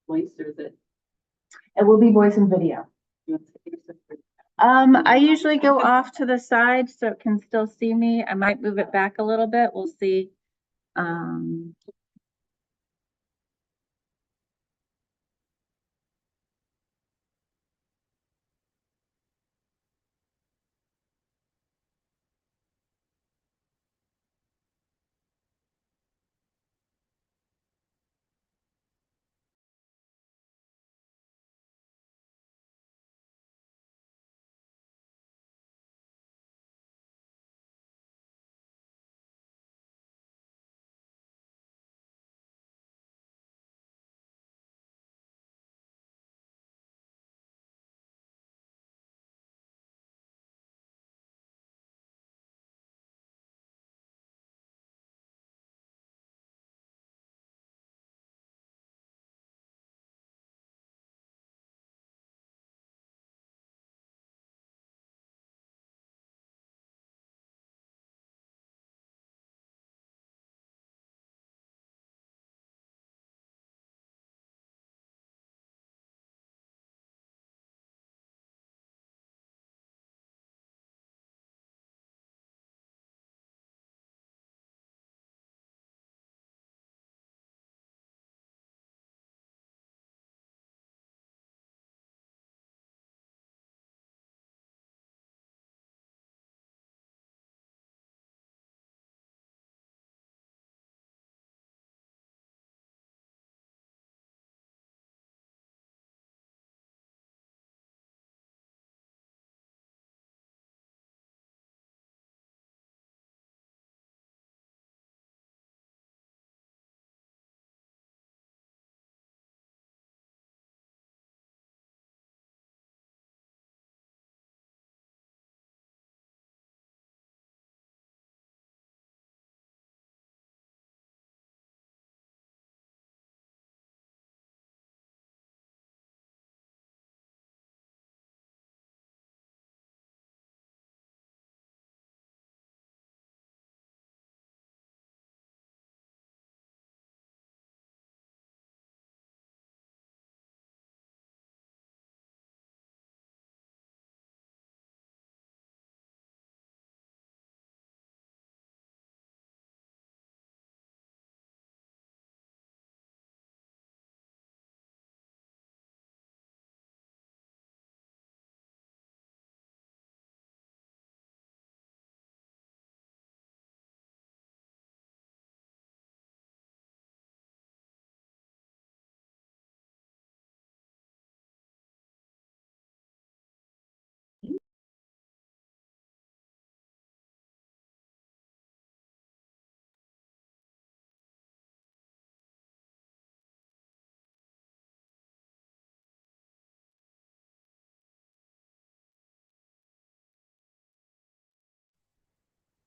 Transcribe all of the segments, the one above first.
voice or is it? It will be voice and video. You want to take your sister? I usually go off to the side so it can still see me. I might move it back a little bit. We'll see.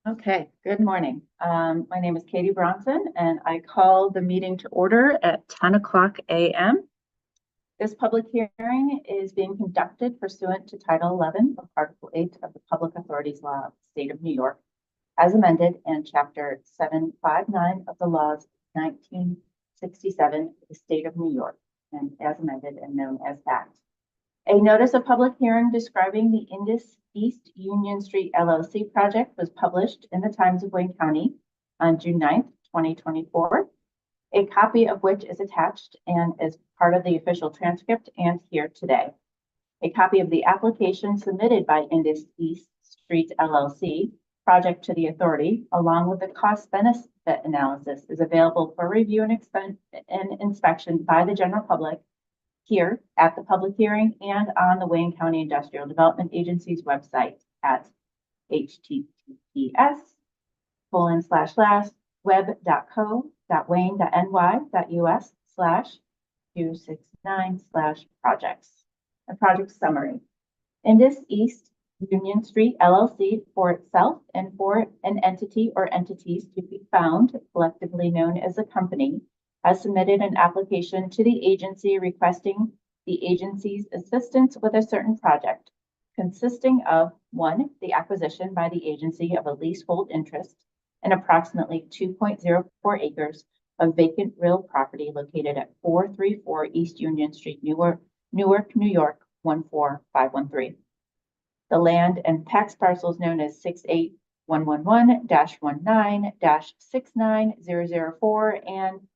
Okay, good morning. My name is Katie Bronson, and I call the meeting to order at 10 o'clock a.m. This public hearing is being conducted pursuant to Title 11 of Article 8 of the Public Authorities Law of the State of New York, as amended, and Chapter 759 of the laws of 1967 of the State of New York, and as amended and known as Act. A notice of public hearing describing the Indus East Union Street LLC project was published in the Times of Wayne County on June 9th, 2024, a copy of which is attached and is part of the official transcript and here today. A copy of the application submitted by Indus East Street LLC project to the authority, along with the cost-benefit analysis, is available for review and inspection by the general public here at the public hearing and on the Wayne County Industrial Development Agency's website at https://web.co.wayne.ny.us/269/projects. A project summary. Indus East Union Street LLC, for itself and for an entity or entities to be found, collectively known as a company, has submitted an application to the agency requesting the agency's assistance with a certain project, consisting of 1, the acquisition by the agency of a leasehold interest in approximately 2.04 acres of vacant real property located at 434 East Union Street, Newark, New York, 14513. The land and tax parcels known as 68111-19-69004 and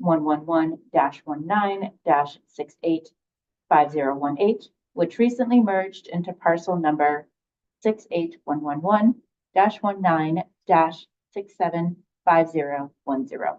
68111-19-685018, which recently merged into parcel number 68111-19-675010.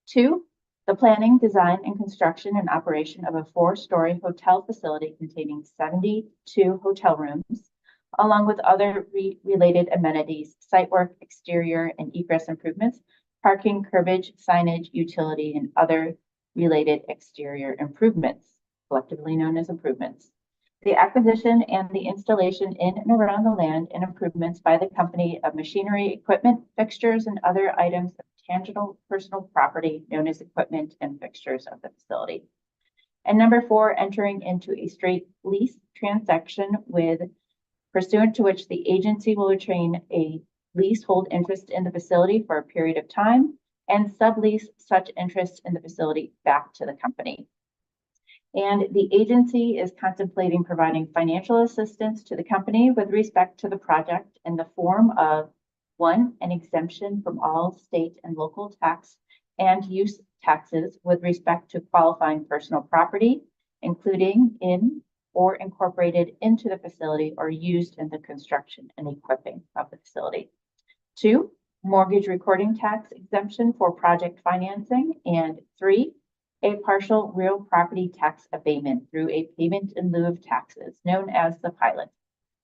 2. The planning, design, and construction and operation of a 4-story hotel facility containing 72 hotel rooms, along with other related amenities, site work, exterior and egress improvements, parking, curbage, signage, utility, and other related exterior improvements, collectively known as improvements. The acquisition and the installation in and around the land and improvements by the company of machinery, equipment, fixtures, and other items of tangible personal property known as equipment and fixtures of the facility. And number 4, entering into a straight lease transaction pursuant to which the agency will retain a leasehold interest in the facility for a period of time and sublease such interest in the facility back to the company. And the agency is contemplating providing financial assistance to the company with respect to the project in the form of 1, an exemption from all state and local tax and use taxes with respect to qualifying personal property, including in or incorporated into the facility or used in the construction and equipping of the facility. 2, mortgage recording tax exemption for project financing. And 3, a partial real property tax abatement through a payment in lieu of taxes known as the pilot,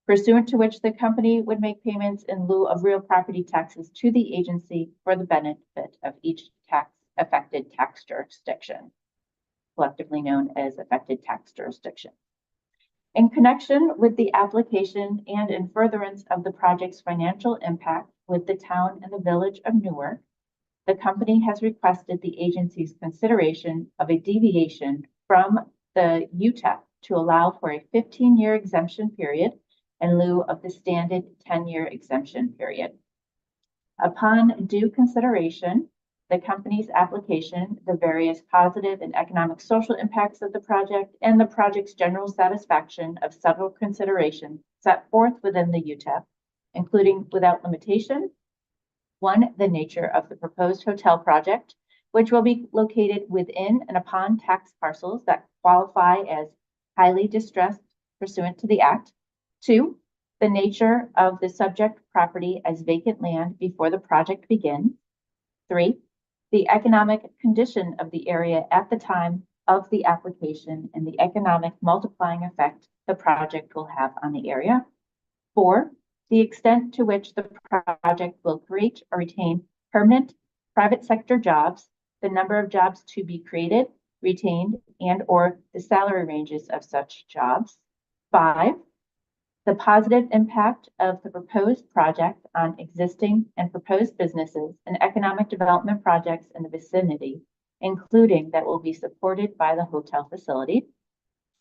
pursuant to which the company would make payments in lieu of real property taxes to the agency for the benefit of each affected tax jurisdiction, collectively known as affected tax jurisdiction. In connection with the application and in furtherance of the project's financial impact with the town and the village of Newark, the company has requested the agency's consideration of a deviation from the UTEP to allow for a 15-year exemption period in lieu of the standard 10-year exemption period. Upon due consideration, the company's application, the various positive and economic social impacts of the project, and the project's general satisfaction of several considerations set forth within the UTEP, including without limitation, 1, the nature of the proposed hotel project, which will be located within and upon tax parcels that qualify as highly distressed pursuant to the Act. 2, the nature of the subject property as vacant land before the project begins. 3, the economic condition of the area at the time of the application and the economic multiplying effect the project will have on the area. 4, the extent to which the project will create or retain permanent private sector jobs, the number of jobs to be created, retained, and or the salary ranges of such jobs. 5, the positive impact of the proposed project on existing and proposed businesses and economic development projects in the vicinity, including that will be supported by the hotel facility.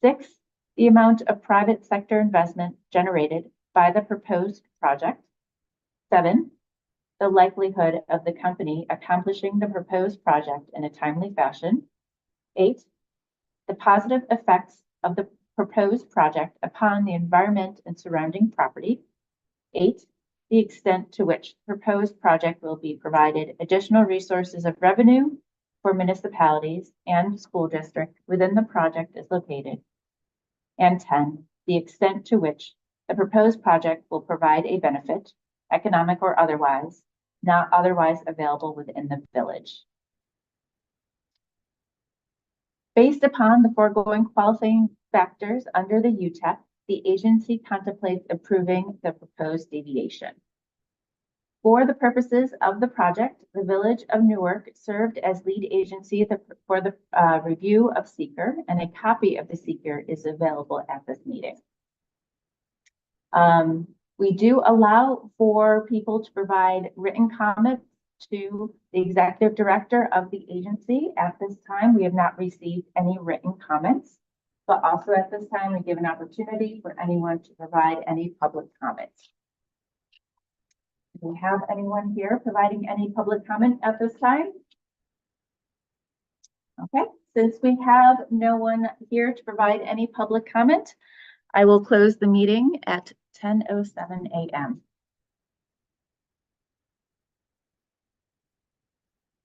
6, the amount of private sector investment generated by the proposed project. 7, the likelihood of the company accomplishing the proposed project in a timely fashion. 8, the positive effects of the proposed project upon the environment and surrounding property. 8, the extent to which the proposed project will be provided additional resources of revenue for municipalities and school district within the project is located. And 10, the extent to which the proposed project will provide a benefit, economic or otherwise, not otherwise available within the village. Based upon the foregoing qualifying factors under the UTEP, the agency contemplates approving the proposed deviation. For the purposes of the project, the Village of Newark served as lead agency for the review of seeker, and a copy of the seeker is available at this meeting. We do allow for people to provide written comments to the executive director of the agency. At this time, we have not received any written comments, but also at this time, we give an opportunity for anyone to provide any public comments. Do we have anyone here providing any public comment at this time? Okay, since we have no one here to provide any public comment, I will close the meeting at 10:07 a.m.